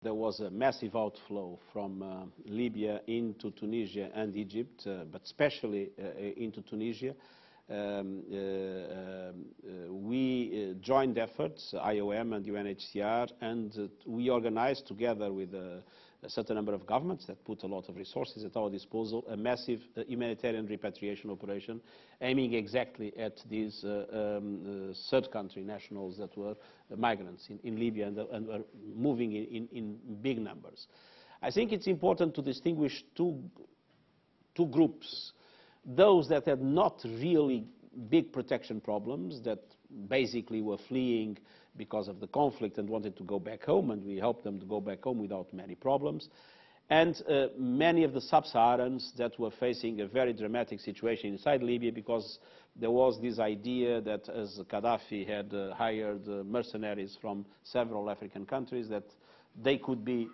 There was a massive outflow from Libya into Tunisia and Egypt, but especially into Tunisia. We joined efforts, IOM and UNHCR, and we organized together with a certain number of governments that put a lot of resources at our disposal, a massive humanitarian repatriation operation aiming exactly at these third country nationals that were migrants in Libya and were moving in big numbers. I think it's important to distinguish two groups. Those that had not really big protection problems, that basically were fleeing because of the conflict and wanted to go back home, and we helped them to go back home without many problems. And many of the sub-Saharans that were facing a very dramatic situation inside Libya, because there was this idea that as Gaddafi had hired mercenaries from several African countries, that they could be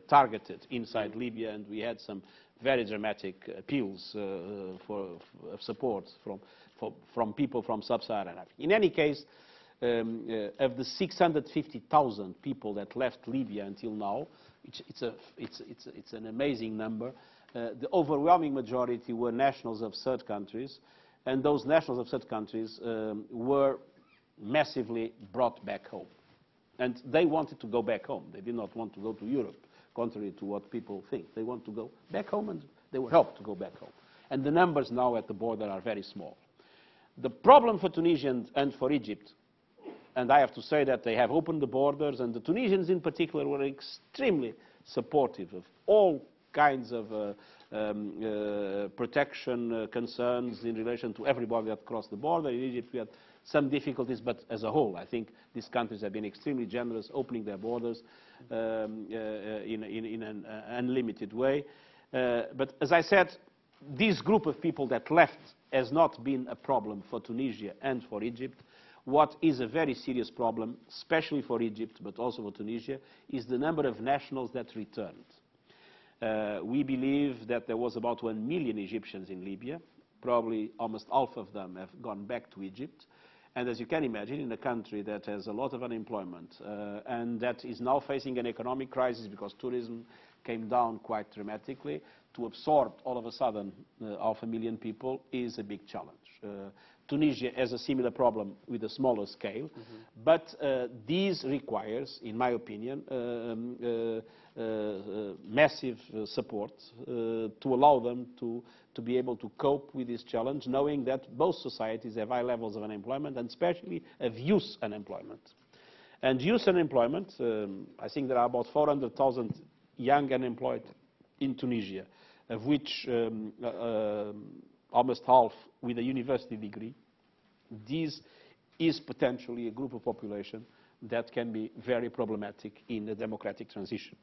targeted inside Libya, and we had some very dramatic appeals for support from people from sub-Saharan Africa. In any case, of the 650,000 people that left Libya until now, it's an amazing number. The overwhelming majority were nationals of third countries, and those nationals of third countries were massively brought back home. And they wanted to go back home. They did not want to go to Europe, contrary to what people think. They want to go back home, and they were helped to go back home. And the numbers now at the border are very small. The problem for Tunisia and for Egypt, and I have to say that they have opened the borders, and the Tunisians in particular were extremely supportive of all kinds of protection concerns in relation to everybody that crossed the border. In Egypt we had some difficulties, but as a whole, I think these countries have been extremely generous, opening their borders in an unlimited way. But as I said, this group of people that left has not been a problem for Tunisia and for Egypt. What is a very serious problem, especially for Egypt, but also for Tunisia, is the number of nationals that returned. We believe that there was about 1 million Egyptians in Libya. Probably almost half of them have gone back to Egypt. And as you can imagine, in a country that has a lot of unemployment and that is now facing an economic crisis because tourism came down quite dramatically, to absorb all of a sudden 500,000 people is a big challenge. Tunisia has a similar problem with a smaller scale, but this requires, in my opinion, massive support to allow them to be able to cope with this challenge, knowing that both societies have high levels of unemployment, and especially of youth unemployment. And youth unemployment, I think there are about 400,000 young unemployed in Tunisia, of which almost half with a university degree. This is potentially a group of population that can be very problematic in a democratic transition.